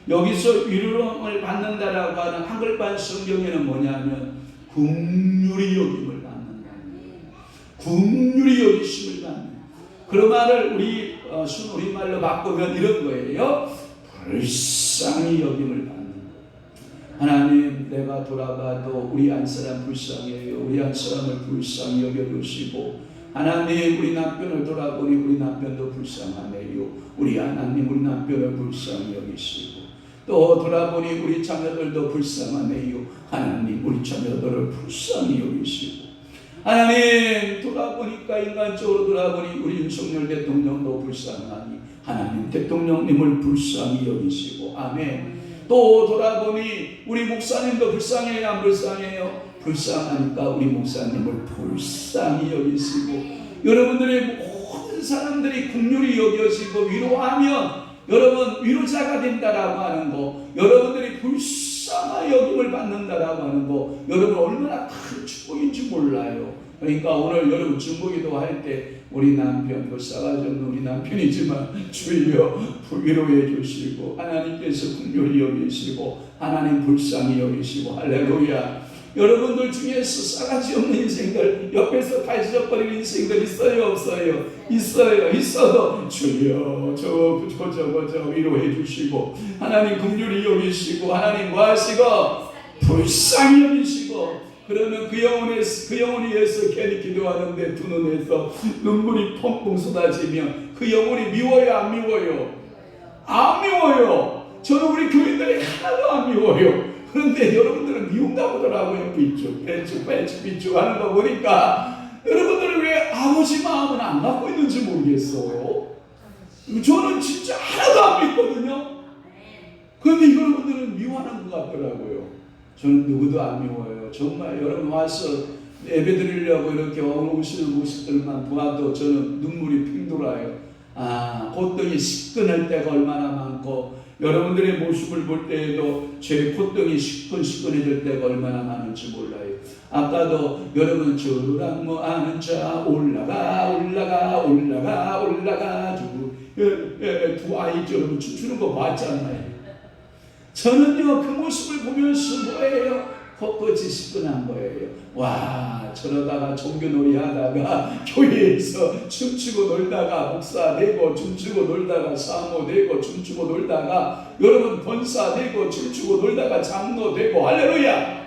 여기서 위로를 받는다라고 하는 한글판 성경에는 뭐냐면 긍휼히 여김을 받는다. 긍휼히 여기심을 받는. 그런 말을 우리 순우리말로 바꾸면 이런 거예요. 불쌍히 여김을 받는. 하나님 내가 돌아가도 우리 한 사람 불쌍해요. 우리 한 사람을 불쌍히 여겨주시고 하나님 우리 남편을 돌아보니 우리 남편도 불쌍하네요. 우리 하나님 우리 남편을 불쌍히 여기시고 또 돌아보니 우리 자녀들도 불쌍하네요. 하나님 우리 자녀들을 불쌍히 여기시고, 하나님 돌아보니까 인간적으로 돌아보니 우리 윤석열 대통령도 불쌍하니 하나님 대통령님을 불쌍히 여기시고, 아멘. 또 돌아보니 우리 목사님도 불쌍해요, 안 불쌍해요? 불쌍하니까 우리 목사님을 불쌍히 여기시고, 여러분들의 모든 사람들이 긍휼히 여겨지고 위로하면 여러분 위로자가 된다라고 하는 거, 여러분들이 불쌍한 여김을 받는다라고 하는 거, 여러분 얼마나 큰 축복인지 몰라요. 그러니까 오늘 여러분 중보기도 할 때 우리 남편, 그 싸가지 없는 우리 남편이지만 주여 위로해 주시고, 하나님께서 긍휼히 여기시고, 하나님 불쌍히 여기시고, 할렐루야. 여러분들 중에서 싸가지 없는 인생들, 옆에서 발지적거리는 인생들 있어요, 없어요? 있어요. 있어도 주여 저 위로해 주시고, 하나님 긍휼히 여기시고, 하나님 뭐 하시고? 불쌍히 여기시고, 그러면 그 영혼이 위해서 괜히 기도하는데 두 눈에서 눈물이 펑펑 쏟아지면 그 영혼이 미워요, 안 미워요? 안 미워요. 저는 우리 교인들이 하나도 안 미워요. 그런데 여러분들은 미운가 보더라고요. 삐쭉 하는 거 보니까 여러분들은 왜 아버지 마음은 안 갖고 있는지 모르겠어요. 저는 진짜 하나도 안 믿거든요. 그런데 여러분들은 미워하는 것 같더라고요. 저는 누구도 안 미워요. 정말 여러분 와서 예배 드리려고 이렇게 오시는 모습들만 보아도 저는 눈물이 핑 돌아요. 콧등이 시큰할 때가 얼마나 많고, 여러분들의 모습을 볼 때에도 제 콧등이 시큰시큰해질 때가 얼마나 많은지 몰라요. 아까도 여러분 주랑 뭐 아는 자 올라가 두 아이처럼 춤추는 거 봤잖아요. 저는요 그 모습을 보면서 뭐예요? 콧끝이 시큰한 거예요. 와, 저러다가 종교놀이 하다가 교회에서 춤추고 놀다가 목사 되고, 춤추고 놀다가 사모 되고, 춤추고 놀다가 여러분 권사 되고, 춤추고 놀다가 장로 되고, 할렐루야.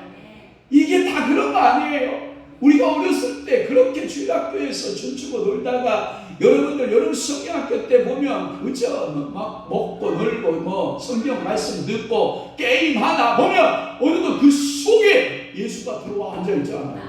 이게 다 그런 거 아니에요? 우리가 어렸을 때 그렇게 주일학교에서 춤추고 놀다가 여러분 성경학교 때 보면 그저 막 먹고 놀고 뭐 성경 말씀 듣고 게임 하다 보면 어느덧 그 속에 예수가 들어와 앉아 있잖아요.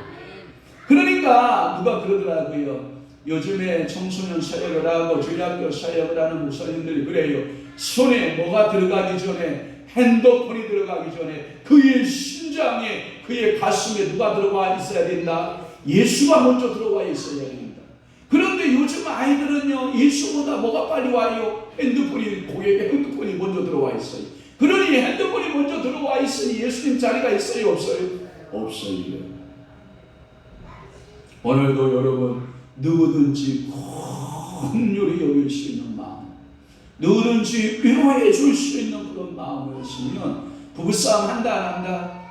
그러니까 누가 그러더라고요. 요즘에 청소년 사역을 하고 주일학교 사역을 하는 목사님들이 그래요. 손에 뭐가 들어가기 전에, 핸드폰이 들어가기 전에 그의 심장에, 그의 가슴에 누가 들어와 있어야 된다? 예수가 먼저 들어와 있어야 된다. 그런데 요즘 아이들은요, 예수보다 뭐가 빨리 와요? 고객의 핸드폰이 먼저 들어와 있어요. 그러니 핸드폰이 먼저 들어와 있으니 예수님 자리가 있어요, 없어요? 없어요. 오늘도 여러분 누구든지 긍휼히 여길 수 있는 마음, 누구든지 위로해 줄 수 있는 그런 마음을 있으면 부부싸움 한다 안 한다?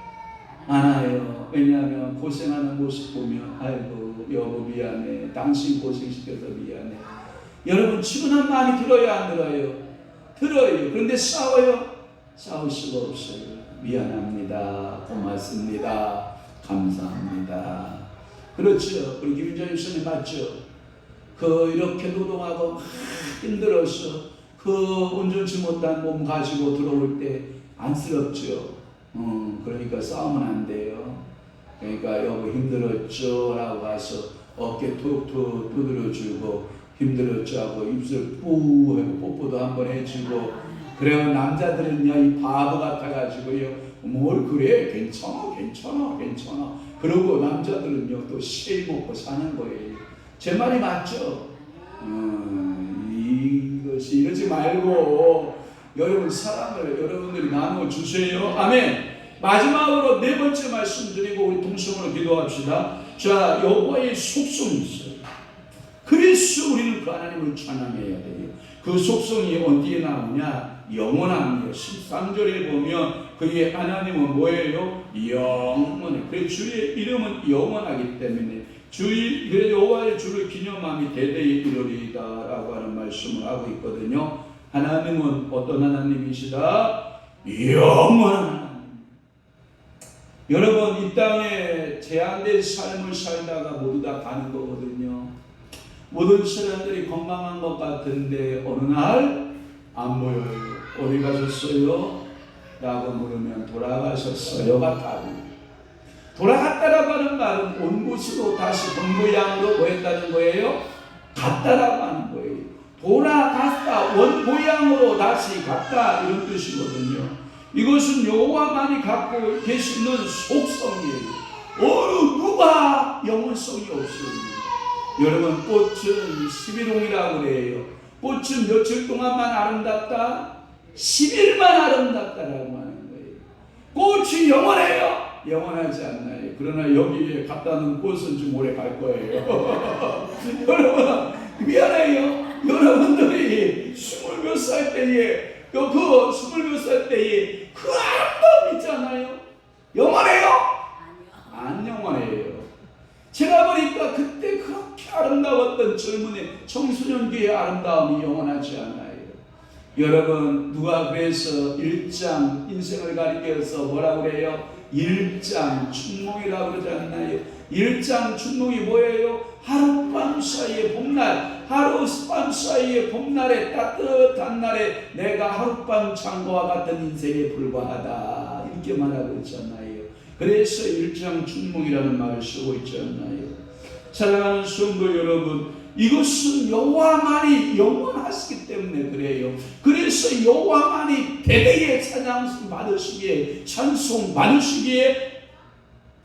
안 해요. 왜냐하면 고생하는 모습 보면 아이고 여보 미안해, 당신 고생시켜서 미안해. 여러분 측은한 마음이 들어요, 안 들어요? 들어요. 그런데 싸워요? 싸울 수가 없어요. 미안합니다, 고맙습니다, 감사합니다. 그렇죠. 우리 김인정 목사님 맞죠? 이렇게 노동하고 막 힘들어서 온전치 못한 몸 가지고 들어올 때 안쓰럽죠. 그러니까 싸우면 안 돼요. 그러니까 여보 힘들었죠 라고 와서 어깨 툭툭 두드려주고, 힘들었죠 하고 입술 뿌 하고 뽀뽀도 한번 해주고, 그래요. 남자들은요 이 바보 같아가지고요 뭘 그래, 괜찮아 그러고 남자들은요 또 실 먹고 사는 거예요. 제 말이 맞죠? 이것이 이러지 말고 여러분 사랑을 여러분들이 나눠주세요. 아멘. 마지막으로 네 번째 말씀드리고 우리 동성으로 기도합시다. 자, 여호와의 속성이 있어요. 그래서 우리는 그 하나님을 찬양해야 돼요. 그 속성이 어디에 나오냐? 영원합니다. 13절에 보면 그의 하나님은 뭐예요? 영원해. 그래서 주의 이름은 영원하기 때문에 그래서 여호와의 주를 기념함이 대대에 이르리이다 라고 하는 말씀을 하고 있거든요. 하나님은 어떤 하나님이시다? 영원한 하나님. 여러분 이 땅에 제한된 삶을 살다가 모두 다 가는 거거든요. 모든 사람들이 건강한 것 같은데 어느 날 안 보여요. 어디 가셨어요? 라고 물으면 돌아가셨어요 같다고. 돌아갔다라고 하는 말은 온 곳으로 다시 본고향으로 뭐했다는 거예요? 갔다라고 하는 거예요. 돌아갔다, 원고향으로 다시 갔다, 이런 뜻이거든요. 이것은 여호와만이 갖고 계시는 속성이에요. 어느 누가 영원성이 없습니다. 여러분, 꽃은 11홍이라고 그래요. 꽃은 며칠 동안만 아름답다? 10일만 아름답다라고 하는 거예요. 꽃이 영원해요? 영원하지 않나요? 그러나 여기에 갖다 놓은 꽃은 좀 오래 갈 거예요. 여러분, 미안해요. 여러분들이 20몇 살 때에 그 20몇 살 때에 그 아름다움 있잖아요. 영원해요? 안 영원해요. 제가 보니까 그때 그렇게 아름다웠던 젊은이 청소년기의 아름다움이 영원하지 않아요. 여러분, 누가 그래서 일장 인생을 가리켜서 뭐라고 그래요? 일장춘몽이라고 그러지 않나요? 일장춘몽이 뭐예요? 하룻밤 사이의 봄날, 하룻밤 사이의 봄날에 따뜻한 날에 내가 하룻밤 창고와 같은 인생에 불과하다, 이렇게 말하고 있잖아요. 그래서 일장춘몽이라는 말을 쓰고 있지 않나요? 사랑하는 성도 여러분, 이것은 여호와만이 영원하시기 때문에 그래요. 그래서 여호와만이 대대에 찬양 받으시기에, 찬송 받으시기에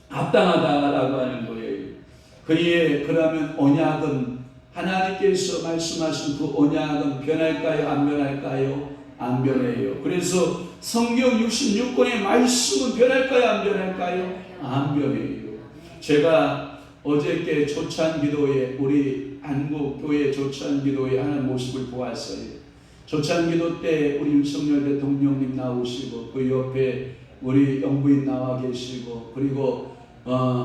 합당하다라고 하는 거예요. 그의 그러면 언약은, 하나님께서 말씀하신 그 언약은 변할까요? 안 변할까요? 안 변해요. 그래서 성경 66권의 말씀은 변할까요? 안 변할까요? 안 변해요. 제가 어저께 조찬기도에, 우리 한국교회 조찬기도에 하는 모습을 보았어요. 조찬기도 때 우리 윤석열 대통령님 나오시고, 그 옆에 우리 영부인 나와 계시고, 그리고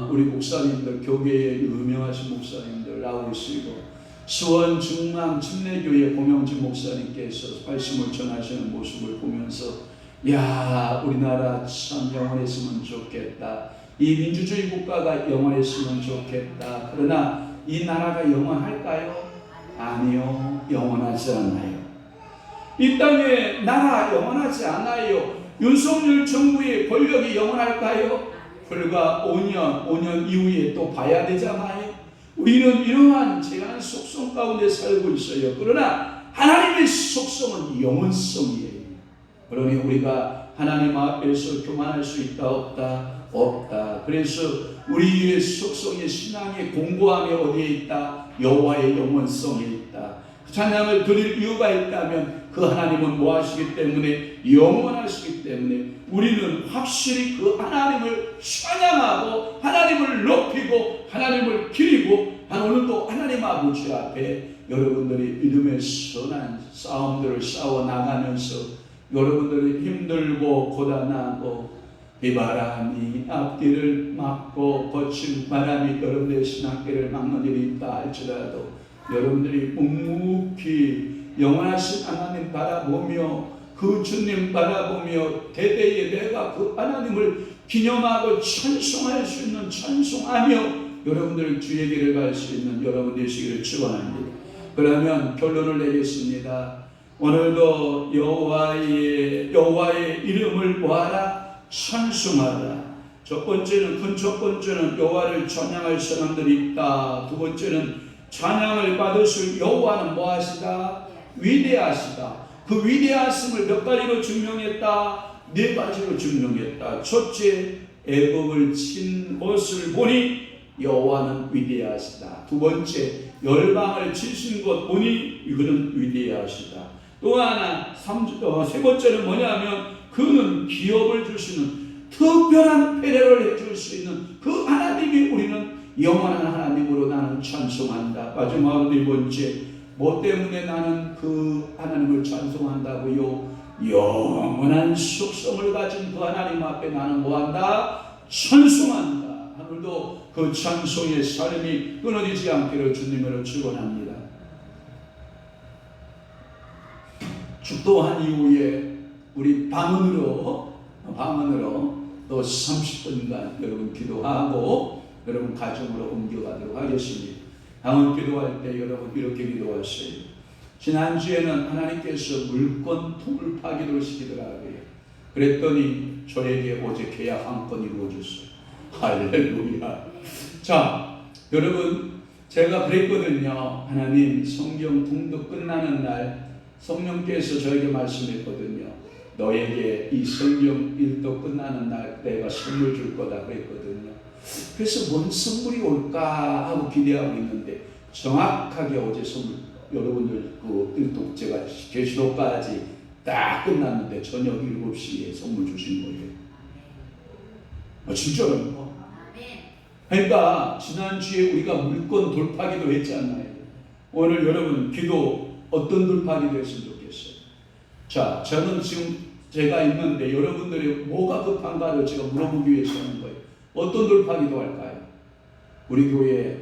우리 목사님들, 교계의 유명하신 목사님들 나오시고, 수원 중앙 침례교회 고명진 목사님께서 말씀을 전하시는 모습을 보면서, 야, 우리나라 참 영원했으면 좋겠다. 이 민주주의 국가가 영원했으면 좋겠다. 그러나 이 나라가 영원할까요? 아니요, 영원하지 않아요. 이 땅에 나라 영원하지 않아요. 윤석열 정부의 권력이 영원할까요? 불과 5년 이후에 또 봐야 되잖아요. 우리는 이러한 제한 속성 가운데 살고 있어요. 그러나 하나님의 속성은 영원성이에요. 그러니 우리가 하나님 앞에서 교만할 수 있다 없다? 없다. 그래서 우리의 속성의 신앙의 공고함이 어디에 있다? 여호와의 영원성에 있다. 찬양을 드릴 이유가 있다면 그 하나님은 뭐 하시기 때문에? 영원하시기 때문에 우리는 확실히 그 하나님을 찬양하고 하나님을 높이고 하나님을 기리고, 오늘도 하나님 아버지 앞에 여러분들이 믿음의 선한 싸움들을 싸워 나가면서 여러분들이 힘들고 고단하고 비바람이 앞길을 막고 거친 바람이 여러분들의 신앙길을 막는 일이 있다 할지라도 여러분들이 묵묵히 영원하신 하나님 바라보며 그 주님 바라보며 대대에 내가 그 하나님을 기념하고 찬송할 수 있는, 찬송하며 여러분들 주의 길을 갈 수 있는 여러분 되시기를 축원합니다. 그러면 결론을 내겠습니다. 오늘도 여호와의 이름을 뭐하라? 찬송하라. 첫 번째는 여호와를 찬양할 사람들이 있다. 두 번째는 찬양을 받으실 여호와는 뭐하시다? 위대하시다. 그 위대하심을 몇 가지로 증명했다? 네 가지로 증명했다. 첫째, 애굽을 친 것을 보니 여호와는 위대하시다. 두 번째, 열방을 치신 것 보니 이거는 위대하시다. 또 하나, 세 번째는 뭐냐면 그는 기업을 주시는, 특별한 패례를 해줄 수 있는 그 하나님이 우리는 영원한 하나님으로 나는 찬송한다. 마지막으로 네 번째, 뭐 때문에 나는 그 하나님을 찬송한다고요? 영원한 속성을 가진 그 하나님 앞에 나는 뭐한다? 찬송한다. 오늘도 그 찬송의 삶이 끊어지지 않기를 주님으로 축원합니다. 축도한 이후에 우리 방언으로 또 30분간 여러분 기도하고 여러분 가정으로 옮겨가도록 하겠습니다. 방언 기도할 때 여러분 이렇게 기도하세요. 지난주에는 하나님께서 물건 통을 파기를 시키더라고요. 그랬더니 저에게 어제 계약 한 건 이루어졌어요. 할렐루야. 자, 여러분, 제가 그랬거든요. 하나님, 성경 통독 끝나는 날 성령께서 저에게 말씀했거든요. 너에게 이 성경 일독 끝나는 날 내가 선물 줄 거다 그랬거든요. 그래서 뭔 선물이 올까 하고 기대하고 있는데 정확하게 어제 선물, 여러분들 그 일독 제가 계시록까지 딱 끝났는데 저녁 7시에 선물 주신 거예요. 진짜로. 그러니까 지난주에 우리가 물건 돌파기도 했잖아요. 오늘 여러분 기도 어떤 돌파기도 했으면 좋겠어요. 자, 저는 지금 제가 있는데 여러분들이 뭐가 급한가를 제가 물어보기 위해서 하는 거예요. 어떤 돌파기도 할까요? 우리 교회에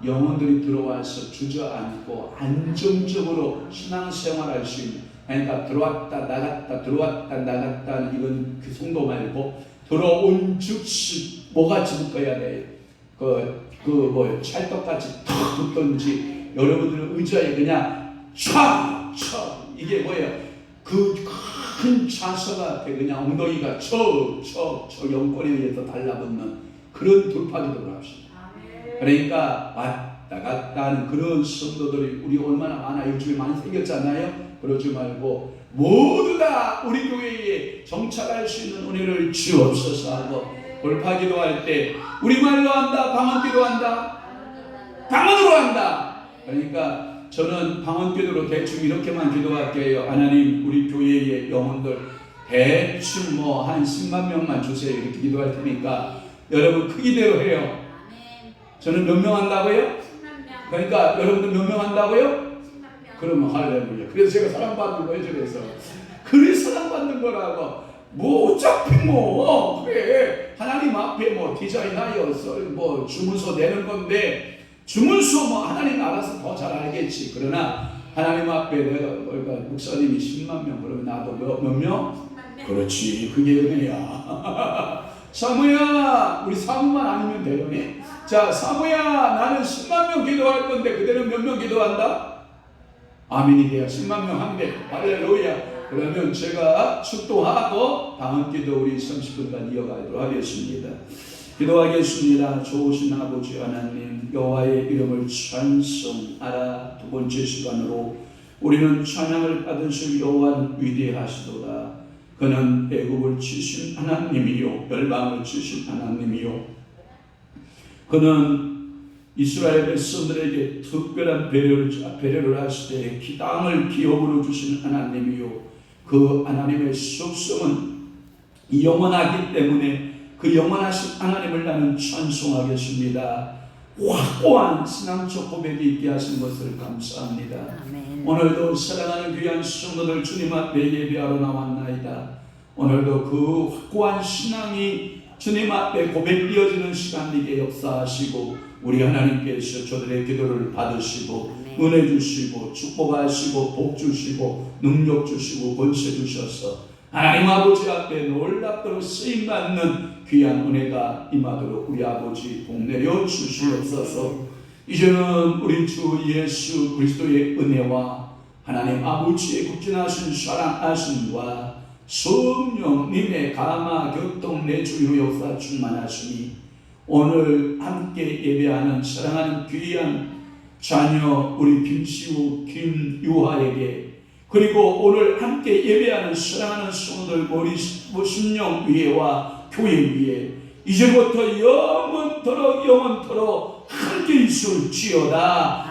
영혼들이 들어와서 주저앉고 안정적으로 신앙생활할 수 있는, 그러니까 들어왔다 나갔다 들어왔다 나갔다는 이런 그 성도 말고 들어온 즉시 뭐같이 묶어야 돼. 뭐 찰떡같이 탁 붙던지 여러분들은 의자에 그냥 촥 이게 뭐예요? 그 큰 차서가 그냥 엉덩이가 저 영권에 의해서 달라붙는 그런 돌파기도를 합시다. 그러니까 왔다 갔다 하는 그런 성도들이 우리 얼마나 많아. 요즘에 많이 생겼잖아요. 그러지 말고 모두 다 우리 교회에 정착할 수 있는 은혜를 주옵소서 하고, 돌파기도 할 때 우리말로 한다, 방언기도 한다, 방언으로 한다. 그러니까 저는 방언기도로 대충 이렇게만 기도할게요. 하나님, 우리 교회의 영혼들 대충 뭐 한 10만 명만 주세요. 이렇게 기도할 테니까 여러분 크기대로 해요. 저는 몇 명 한다고요? 10만 명. 그러니까 여러분들 몇 명 한다고요? 10만 명. 그러면 할렐루야. 그래서 제가 사랑받는 거예요. 그래 사랑받는 거라고. 뭐 어차피 뭐 그래 하나님 앞에 뭐 디자인하여서 뭐 주문서 내는 건데, 주문서 뭐 하나님 알아서 더 잘 알겠지. 그러나 하나님 앞에 내가 목사님이 10만 명 그러면 나도 몇 명? 그렇지, 그게 은혜야. 사무야, 우리 사무만 아니면 돼요. 자, 사무야, 나는 10만 명 기도할 건데 그대는 몇 명 기도한다? 아멘이 돼야 10만 명 한대. 할렐루야. 그러면 제가 축도하고 다음 기도 우리 30분간 이어가도록 하겠습니다. 기도하겠습니다. 좋으신 아버지 하나님, 여호와의 이름을 찬송하라. 두 번째 시간으로 우리는 찬양을 받으실 여호와는 위대하시도다. 그는 애굽을 치신 하나님이요 열방을 치신 하나님이요, 그는 이스라엘 백성들에게 특별한 배려를 하시되 땅을 기업으로 주신 하나님이요, 그 하나님의 속성은 영원하기 때문에 그 영원하신 하나님을 나는 찬송하겠습니다. 확고한 신앙적 고백이 있게 하신 것을 감사합니다. 아멘. 오늘도 사랑하는 귀한 성도들 주님 앞에 예배하러 나왔나이다. 오늘도 그 확고한 신앙이 주님 앞에 고백되어지는 시간 되게 역사하시고 우리 하나님께서 저들의 기도를 받으시고 은혜 주시고 축복하시고 복 주시고 능력 주시고 권세 주셔서 하나님 아버지 앞에 놀랍도록 쓰임받는 귀한 은혜가 임하도록 우리 아버지 복내려 주시옵소서. 이제는 우리 주 예수 그리스도의 은혜와 하나님 아버지의 극진하신 사랑하심과 성령님의 감화 교통 내주요 역사 충만하시니 오늘 함께 예배하는 사랑하는 귀한 자녀 우리 김시우 김유하에게, 그리고 오늘 함께 예배하는 사랑하는 성도들 우리 신령 위에와 교회 위에 이제부터 영원토록 함께 있을지어다.